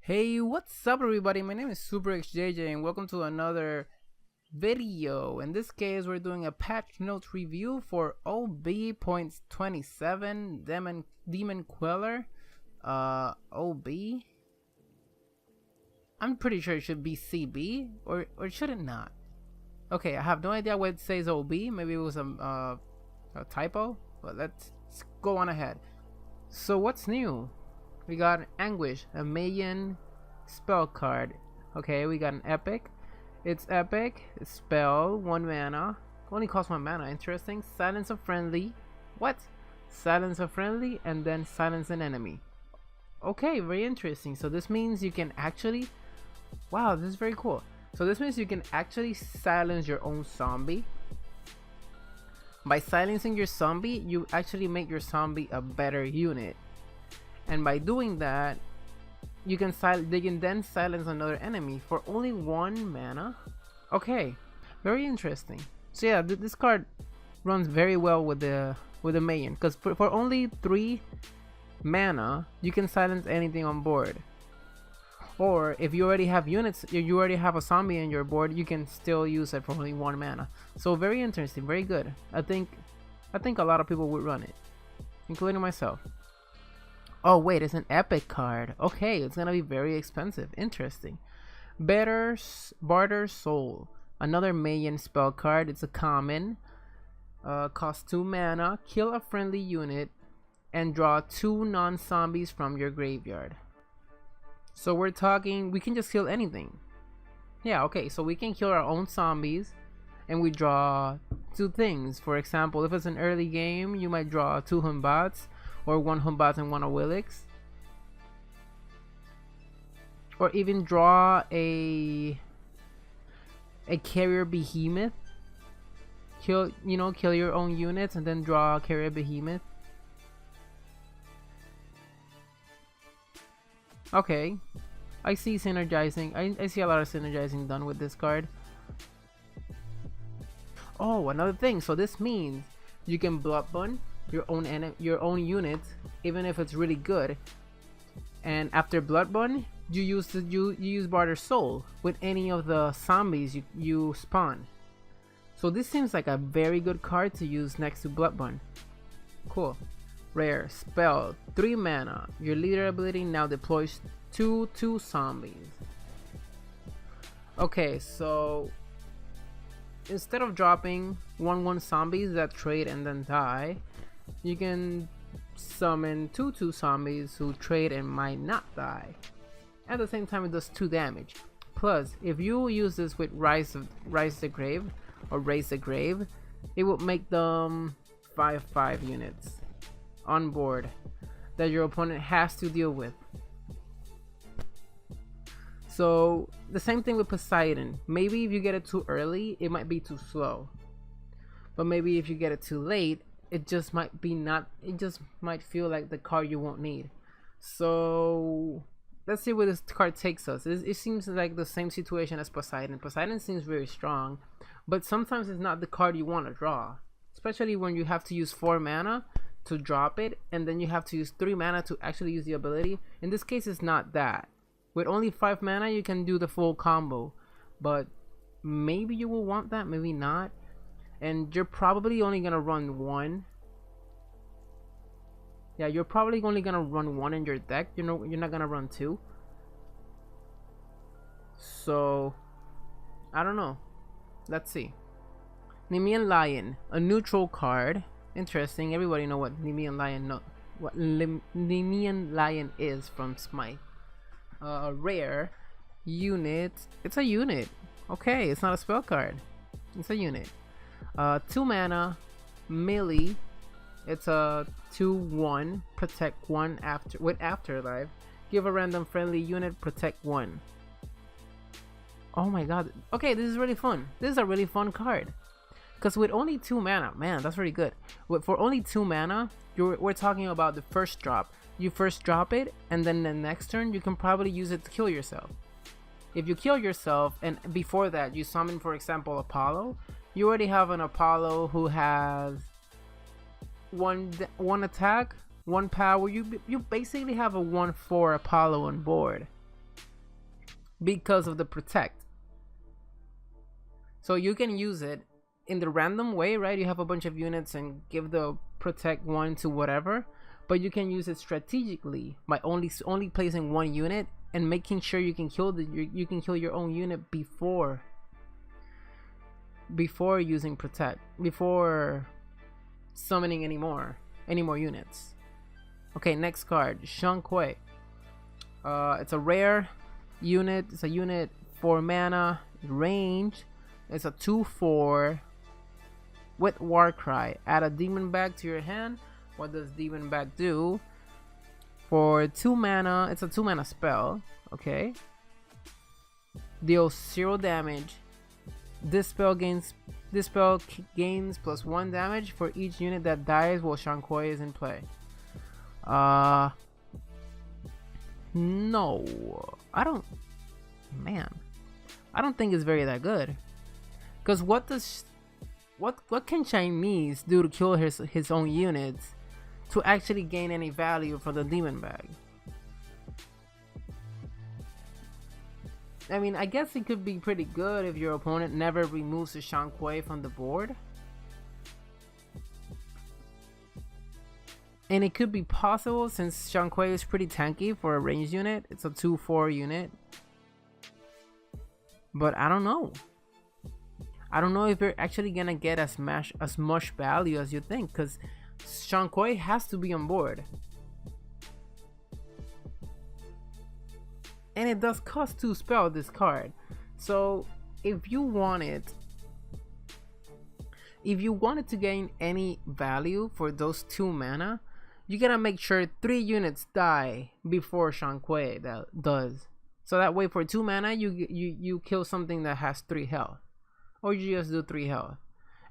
Hey, what's up everybody? My name is SuperXJJ and welcome to another video. In this case, we're doing a patch notes review for OB.27 Demon Queller. OB. I'm pretty sure it should be CB or should it not? Okay, I have no idea why it says OB. Maybe it was a typo, but let's go on ahead. So what's new? We got Anguish, a Mayan spell card. Okay, we got an epic. It's epic. Spell, 1 mana. Only costs 1 mana. Interesting. Silence a friendly. What? Silence a friendly and then silence an enemy. Okay, very interesting. So this means you can actually... Wow, this is very cool. So this means you can actually silence your own zombie. By silencing your zombie, you actually make your zombie a better unit. And by doing that, they can then silence another enemy for only 1 mana. Okay, very interesting. So yeah, this card runs very well with the Mayan, because for only 3 mana, you can silence anything on board. Or if you already have units, you already have a zombie on your board, you can still use it for only 1 mana. So very interesting, very good. I think a lot of people would run it, including myself. Oh wait, it's an epic card. Okay, it's gonna be very expensive. Interesting. Barter Soul, another Mayan spell card. It's a common. Costs 2 mana. Kill a friendly unit and draw 2 non-zombies from your graveyard. So we're talking, we can just kill anything. Yeah, okay, so we can kill our own zombies and we draw 2 things. For example, if it's an early game, you might draw 2 Humbats, or 1 Humbat and 1 Awilix, or even draw a carrier behemoth. Kill your own units and then draw a carrier behemoth. Okay, I see synergizing. I see a lot of synergizing done with this card. Oh, another thing. So this means you can blood bun your own unit, even if it's really good, and after blood bun you use Barter Soul with any of the zombies you spawn. So this seems like a very good card to use next to blood bun. Cool. Rare spell, 3 mana. Your leader ability now deploys 2 zombies. Okay, so instead of dropping 1/1 zombies that trade and then die, you can summon 2/2 zombies who trade and might not die. At the same time, it does 2 damage. Plus, if you use this with Raise the Grave, it will make them 5/5 units on board that your opponent has to deal with. So the same thing with Poseidon. Maybe if you get it too early, it might be too slow. But maybe if you get it too late, it just might feel like the card you won't need. So let's see where this card takes us. It seems like the same situation as Poseidon. Poseidon seems very strong, but sometimes it's not the card you want to draw, especially when you have to use 4 mana to drop it and then you have to use 3 mana to actually use the ability. In this case, it's not that. With only 5 mana you can do the full combo, but maybe you will want that, maybe not. And you're probably only gonna run 1. Yeah, you're probably only gonna run 1 in your deck. You're not gonna run 2. So I don't know. Let's see. Nemean Lion, a neutral card. Interesting. Everybody know what Nemean Lion is from Smite. Rare unit. It's a unit. Okay, it's not a spell card. It's a unit. 2 mana, melee. It's a 2/1, protect 1 with afterlife. Give a random friendly unit protect 1. Oh my god. Okay, this is really fun. This is a really fun card. Because with only 2 mana, man, that's really good. For only 2 mana, we're talking about the first drop. You first drop it, and then the next turn you can probably use it to kill yourself. If you kill yourself and before that you summon, for example, Apollo, you already have an Apollo who has one attack, 1 power. You basically have a 1/4 Apollo on board. because of the protect. So you can use it in the random way, right? You have a bunch of units and give the protect one to whatever, but you can use it strategically by only placing one unit and making sure you can kill you can kill your own unit before using protect, before summoning any more units. Okay, next card, Shankui. It's a rare unit. It's a unit 4 mana range. It's a 2/4 with Warcry. Add a demon bag to your hand. What does demon bag do? For 2 mana, it's a 2 mana spell. Okay. Deals 0 damage. This spell gains +1 damage for each unit that dies while Shankui is in play. No, I don't think it's very that good. Cause what can Chinese do to kill his own units to actually gain any value for the demon bag? I mean, I guess it could be pretty good if your opponent never removes the Shankui from the board. And it could be possible since Shankui is pretty tanky for a ranged unit. It's a 2/4 unit. But I don't know. I don't know if you're actually gonna get as much value as you think, because Shankui has to be on board. And it does cost 2 spell, this card. So if you wanted to gain any value for those 2 mana, you gotta make sure 3 units die before Shankui that does. So that way for 2 mana you kill something that has 3 health. Or you just do 3 health.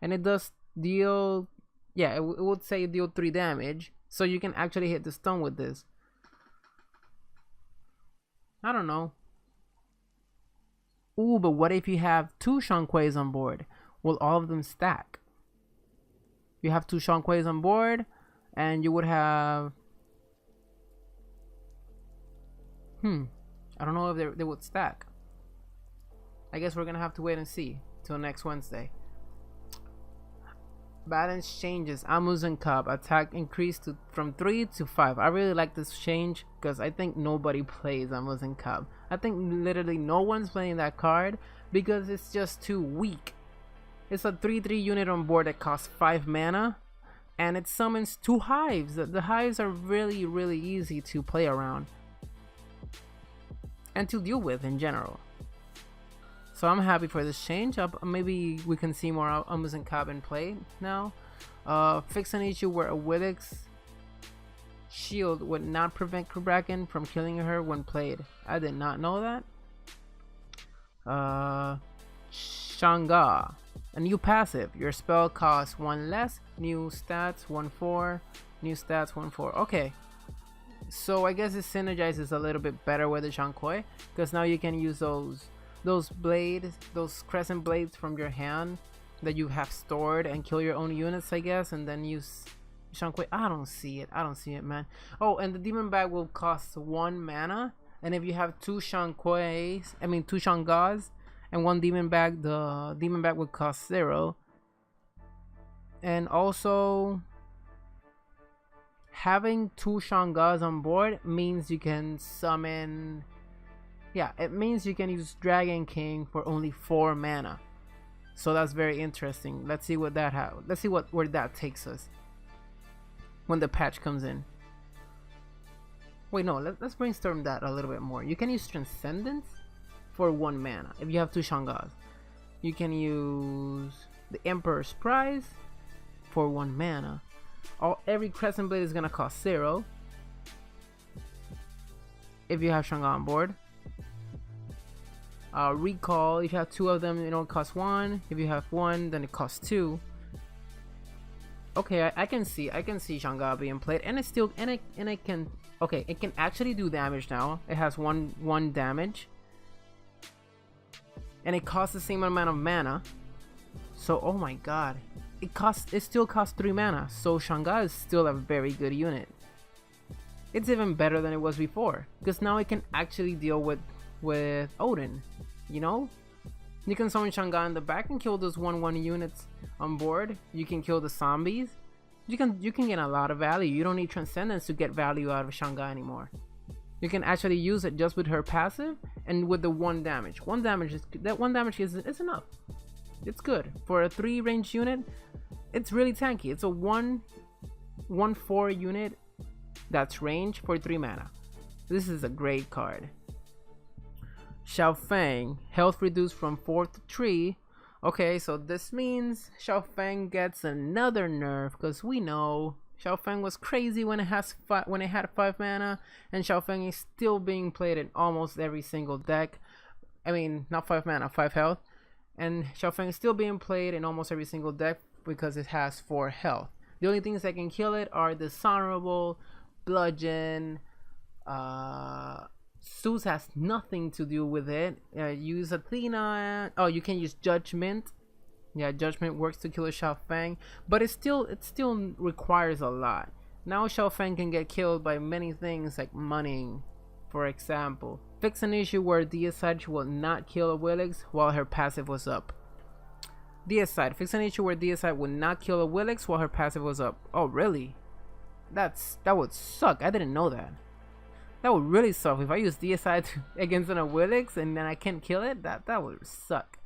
And it does deal, yeah, it would say deal 3 damage. So you can actually hit the stun with this. I don't know. Ooh, but what if you have 2 Shankuis on board? Will all of them stack? You have 2 Shankuis on board, and you would have... I don't know if they would stack. I guess we're gonna have to wait and see till next Wednesday. Balance changes. Amazon Cup attack increased from 3 to 5. I really like this change because I think nobody plays Amazon Cup. I think literally no one's playing that card because it's just too weak. It's a 3/3 unit on board that costs 5 mana, and it summons 2 hives. The hives are really easy to play around and to deal with in general. So I'm happy for this change. Maybe we can see more Amazon Cup in play now. Fix an issue where a Willix shield would not prevent Kraken from killing her when played. I did not know that. Shanga, a new passive. Your spell costs 1 less. New stats 1/4. New stats 1/4. Okay. So I guess it synergizes a little bit better with the Shankui, because now you can use those blades, those crescent blades from your hand that you have stored and kill your own units, I guess, and then use Shankui. I don't see it, man. Oh, and the demon bag will cost 1 mana, and if you have 2 Shankuis, I mean 2 Shangas and 1 demon bag, the demon bag would cost 0. And also having 2 Shangas on board means you can summon, yeah, it means you can use Dragon King for only 4 mana. So that's very interesting. Let's see what where that takes us when the patch comes in. Wait, no, let's brainstorm that a little bit more. You can use Transcendence for 1 mana if you have 2 Shangas. You can use the Emperor's Prize for 1 mana. Every Crescent Blade is gonna cost 0 if you have Shanga on board. Recall, if you have 2 of them, it only costs 1. If you have 1, then it costs 2. Okay, I can see Shanga being played, and it still it can, okay, it can actually do damage now. It has one damage, and it costs the same amount of mana. So oh my god, it still costs 3 mana. So Shanga is still a very good unit. It's even better than it was before, because now it can actually deal with with Odin, you know? You can summon Shanghai in the back and kill those 1/1 units on board. You can kill the zombies. You can get a lot of value. You don't need Transcendence to get value out of Shanghai anymore. You can actually use it just with her passive and with the 1 damage. 1 damage is enough. It's good for a 3 range unit. It's really tanky. It's a 1/4 unit that's range for 3 mana. This is a great card. Xiao Fang, health reduced from 4 to 3. Okay, so this means Xiao Fang gets another nerf, because we know Xiao Fang was crazy when it had 5 mana, and Xiao Fang is still being played in almost every single deck. I mean, not 5 mana, 5 health. And Xiao Fang is still being played in almost every single deck because it has 4 health. The only things that can kill it are dishonorable, bludgeon, Zeus has nothing to do with it. Use Athena. Oh, you can use Judgment. Yeah, Judgment works to kill a Xiao Fang, but it still requires a lot. Now Xiao Fang can get killed by many things like money, for example. Fix an issue where Deicide will not kill a Willix while her passive was up. Deicide. Fix an issue where Deicide would not kill a Willix while her passive was up. Oh, really? That would suck. I didn't know that. That would really suck if I use Deicide against an Willix and then I can't kill it. That would suck.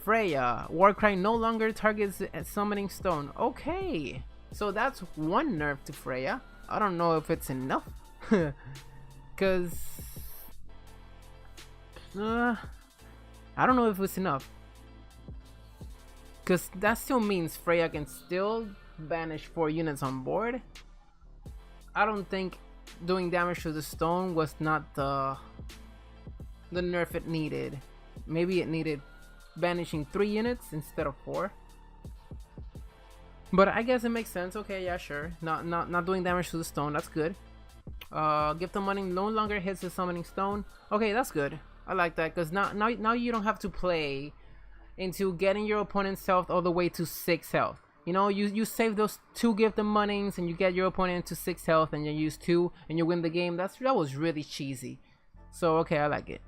Freya. Warcry no longer targets a summoning stone. Okay, so that's 1 nerf to Freya. I don't know if it's enough. Cause I don't know if it's enough. Cause that still means Freya can still banish 4 units on board. I don't think doing damage to the stone was not the nerf it needed. Maybe it needed banishing 3 units instead of 4. But I guess it makes sense. Okay, yeah, sure. Not doing damage to the stone. That's good. Gift of Money no longer hits the summoning stone. Okay, that's good. I like that, because now you don't have to play into getting your opponent's health all the way to 6 health. You know, you save those 2 Gift of Monies and you get your opponent to 6 health and you use 2 and you win the game. That was really cheesy. So okay, I like it.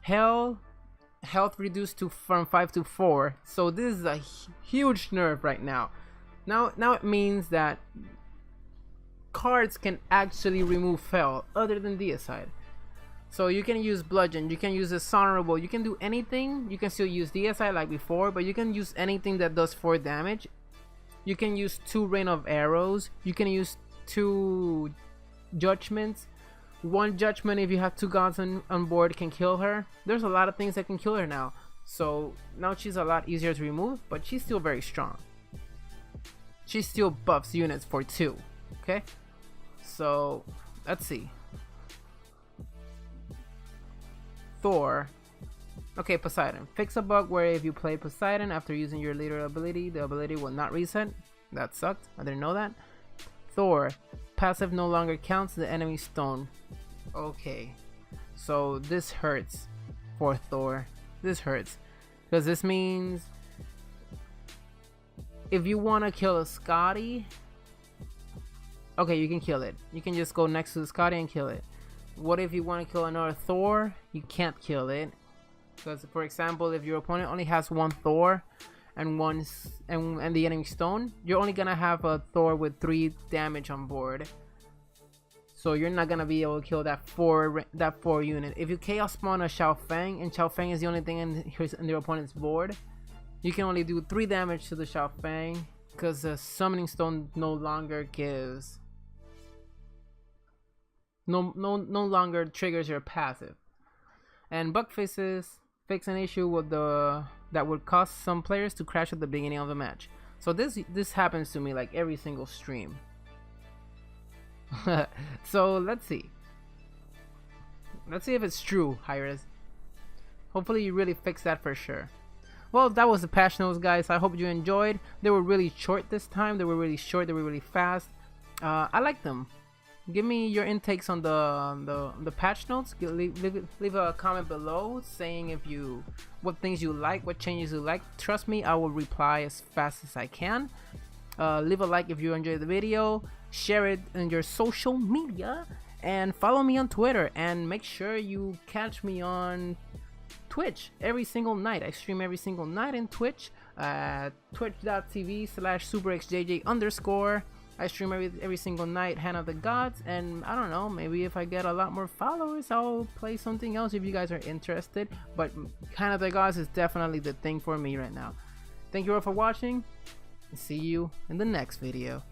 Health reduced from 5 to 4. So this is a huge nerf right now. Now it means that cards can actually remove health other than Deicide. So you can use Bludgeon, you can use Dishonorable, you can do anything. You can still use Deicide like before, but you can use anything that does 4 damage. You can use 2 Rain of Arrows. You can use 2 Judgments. 1 Judgment if you have 2 gods on board can kill her. There's a lot of things that can kill her now. So now she's a lot easier to remove, but she's still very strong. She still buffs units for 2. Okay? So let's see. Thor. Okay, Poseidon. Fix a bug where if you play Poseidon after using your leader ability, the ability will not reset. That sucked. I didn't know that. Thor. Passive no longer counts the enemy stone. Okay. So this hurts for Thor. This hurts. Because this means if you want to kill a Scotty, okay, you can kill it. You can just go next to the Scotty and kill it. What if you want to kill another Thor? You can't kill it. Because, for example, if your opponent only has 1 Thor and the enemy stone, you're only gonna have a Thor with 3 damage on board. So you're not gonna be able to kill that 4 unit. If you chaos spawn a Xiao Fang and Xiao Fang is the only thing in your opponent's board, you can only do 3 damage to the Xiao Fang because the summoning stone no longer gives. No longer triggers your passive. And bug fixes fix an issue with that would cause some players to crash at the beginning of the match. So this happens to me like every single stream. So let's see if it's true, Hi-Res. Hopefully you really fix that for sure. Well, that was the patch notes, guys. I hope you enjoyed. They were really short this time. They were really short. They were really fast. I like them. Give me your intakes on the patch notes. Leave a comment below saying what things you like, what changes you like. Trust me, I will reply as fast as I can. Leave a like if you enjoyed the video. Share it in your social media, And follow me on Twitter, and make sure you catch me on Twitch every single night. I stream every single night in Twitch, twitch.tv/superxjj_. I stream every single night Hand of the Gods, and I don't know, maybe if I get a lot more followers, I'll play something else if you guys are interested. But Hand of the Gods is definitely the thing for me right now. Thank you all for watching, and see you in the next video.